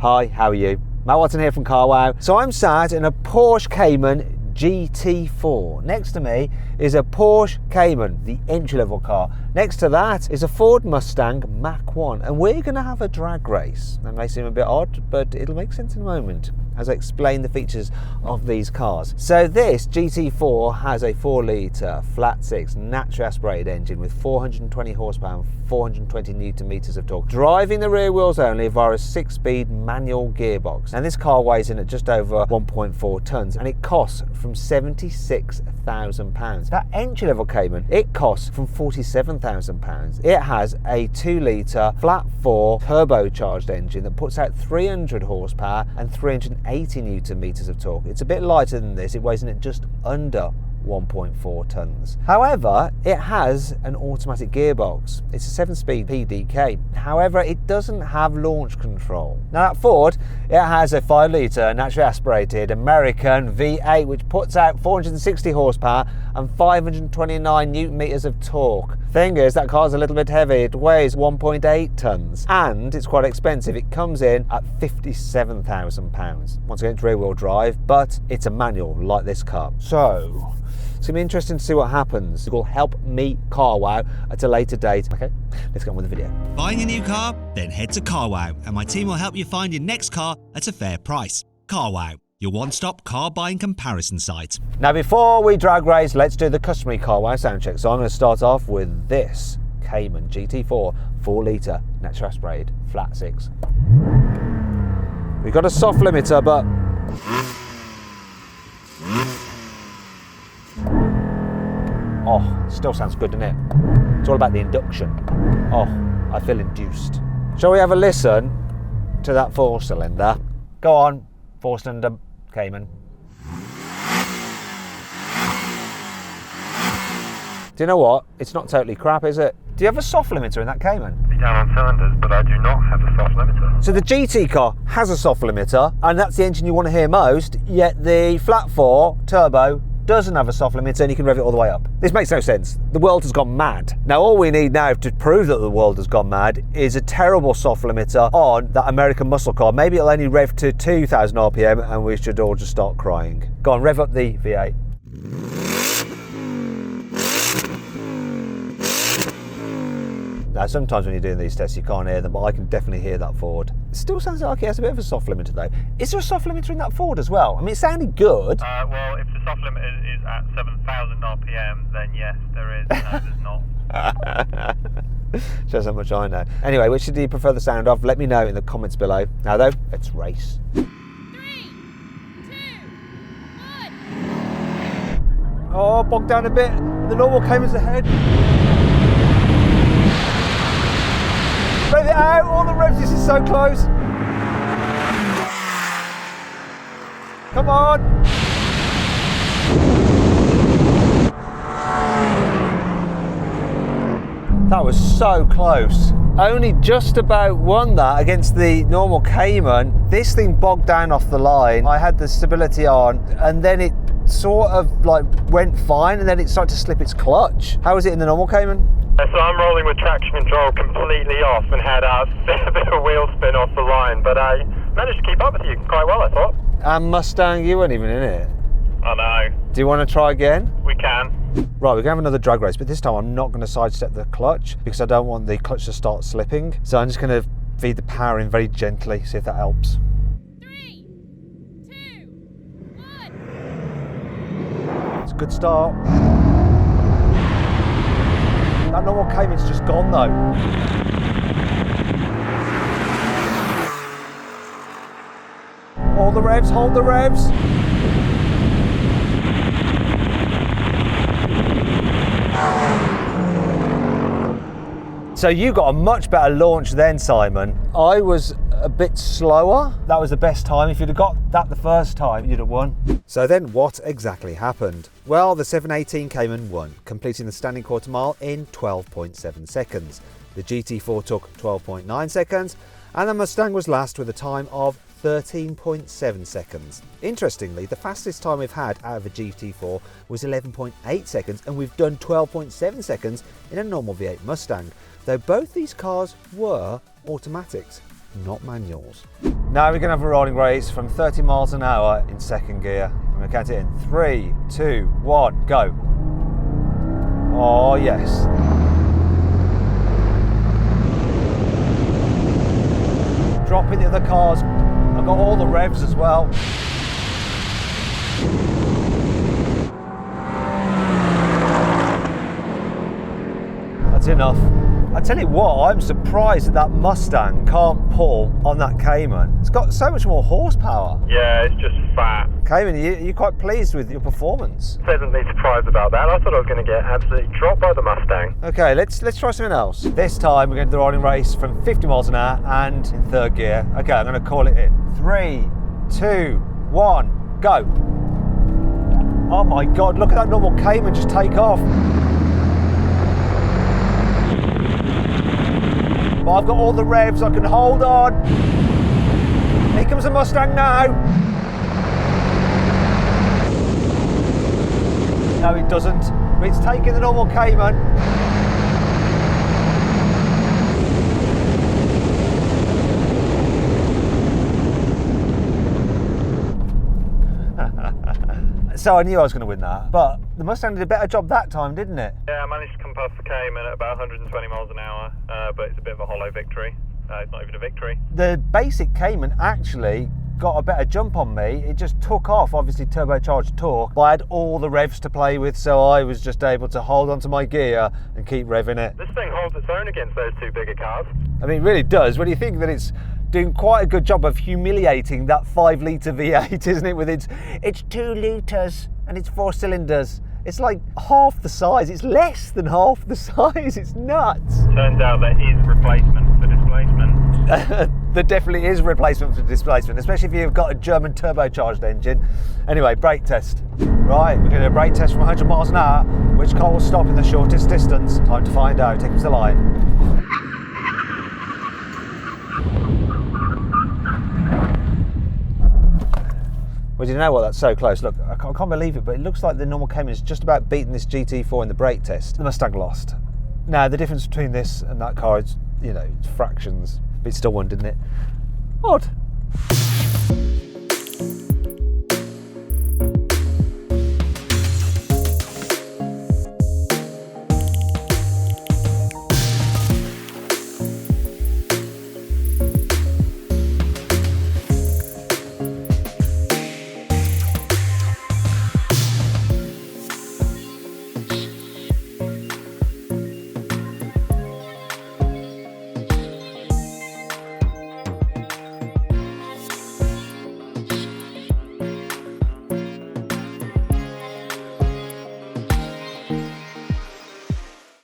Hi, how are you? Matt Watson here from CarWow. So I'm sat in a Porsche Cayman GT4. Next to me is a Porsche Cayman, the entry-level car. Next to that is a Ford Mustang Mach 1, and we're going to have a drag race. That may seem a bit odd, but it'll make sense in a moment as I explain the features of these cars. So this GT4 has a 4-litre flat-six naturally aspirated engine with 420 horsepower and 420 newton meters of torque, driving the rear wheels only via a 6-speed manual gearbox. And this car weighs in at just over 1.4 tons, and it costs from £76,000. That entry-level Cayman, it costs from £47,000. It has a 2-litre flat-4 turbocharged engine that puts out 300 horsepower and 380 newton meters of torque. It's a bit lighter than this. It weighs in at just under 1.4 tons. However, it has an automatic gearbox. It's a 7-speed PDK. However, it doesn't have launch control. Now at Ford, it has a 5-litre naturally aspirated American V8 which puts out 460 horsepower and 529 newton meters of torque. Thing is, that car's a little bit heavy. It weighs 1.8 tons and it's quite expensive. It comes in at £57,000. Once again, it's rear-wheel drive, but it's a manual like this car. So it's going to be interesting to see what happens. It will help me CarWow at a later date. Okay, let's get on with the video. Buying a new car? Then head to CarWow and my team will help you find your next car at a fair price. CarWow, your one-stop car buying comparison site. Now before we drag race, let's do the customary CarWow sound check. So I'm going to start off with this Cayman GT4 4-litre naturally aspirated flat-six. We've got a soft limiter, but oh, still sounds good, doesn't it? It's all about the induction. Oh, I feel induced. Shall we have a listen to that 4-cylinder? Go on, 4-cylinder Cayman. Do you know what? It's not totally crap, is it? Do you have a soft limiter in that Cayman? Down on cylinders, but I do not have a soft limiter. So the GT car has a soft limiter, and that's the engine you want to hear most, yet the flat 4 turbo doesn't have a soft limiter and you can rev it all the way up. This makes no sense. The world has gone mad. Now all we need now to prove that the world has gone mad is a terrible soft limiter on that American muscle car. Maybe it'll only rev to 2,000 RPM and we should all just start crying. Go on, rev up the V8. Now sometimes when you're doing these tests you can't hear them, but I can definitely hear that Ford. It still sounds like it has a bit of a soft limiter though. Is there a soft limiter in that Ford as well? I mean, it sounded good. Well, if the soft limiter is at 7,000 RPM, then yes, there is. No, there's not. Shows how much I know. Anyway, which do you prefer the sound of? Let me know in the comments below. Now though, let's race. 3, 2, 1. Oh, bogged down a bit. The normal Cayman's ahead. Rev it out, all the revs, this is so close. Come on. That was so close. Only just about won that against the normal Cayman. This thing bogged down off the line. I had the stability on and then it sort of like went fine and then it started to slip its clutch. How was it in the normal Cayman? So I'm rolling with traction control completely off and had a bit of wheel spin off the line, but I managed to keep up with you quite well, I thought. And Mustang, you weren't even in it. I know. Do you want to try again? We can. Right, we're going to have another drag race, but this time I'm not going to sidestep the clutch because I don't want the clutch to start slipping. So I'm just going to feed the power in very gently, see if that helps. 3, 2, 1. It's a good start. That normal Cayman's just gone though. Hold the revs, hold the revs. So you got a much better launch then, Simon. I was a bit slower. That was the best time. If you'd have got that the first time, you'd have won. So then what exactly happened? Well, the 718 Cayman won, completing the standing quarter mile in 12.7 seconds. The GT4 took 12.9 seconds, and the Mustang was last with a time of 13.7 seconds. Interestingly, the fastest time we've had out of a GT4 was 11.8 seconds, and we've done 12.7 seconds in a normal V8 Mustang, though both these cars were automatics, not manuals. Now we're going to have a rolling race from 30 miles an hour in second gear. I'm going to count it in 3, 2, 1, go. Oh yes. Dropping the other cars. I've got all the revs as well. That's enough. I tell you what, I'm surprised that that Mustang can't pull on that Cayman. It's got so much more horsepower. Yeah, it's just fat. Cayman, you're quite pleased with your performance. Pleasantly surprised about that. I thought I was going to get absolutely dropped by the Mustang. Okay, let's try something else. This time we're going to do the rolling race from 50 miles an hour and in third gear. Okay, I'm going to call it in. 3, 2, 1, go. Oh my God, look at that normal Cayman just take off. But I've got all the revs, I can hold on. Here comes the Mustang now. No, it doesn't. It's taking the normal Cayman. So I knew I was going to win that, but the Mustang did a better job that time, didn't it? Yeah, I managed to come past the Cayman at about 120 miles an hour, but it's a bit of a hollow victory. It's not even a victory. The basic Cayman actually got a better jump on me. It just took off, obviously turbocharged torque, but I had all the revs to play with, so I was just able to hold onto my gear and keep revving it. This thing holds its own against those two bigger cars. I mean, it really does. When you think that it's doing quite a good job of humiliating that 5-litre V8, isn't it? With it's 2 litres and it's 4 cylinders. It's like half the size. It's less than half the size. It's nuts. Turns out there is replacement for displacement. There definitely is replacement for displacement, especially if you've got a German turbocharged engine. Anyway, brake test. Right, we're going to do a brake test from 100 miles an hour. Which car will stop in the shortest distance? Time to find out. Take us to the line. Well, do you know what? That's so close. Look, I can't believe it, but it looks like the normal Cayman is just about beating this GT4 in the brake test. The Mustang lost. Now, the difference between this and that car is, you know, it's fractions. But it still won, didn't it? Odd.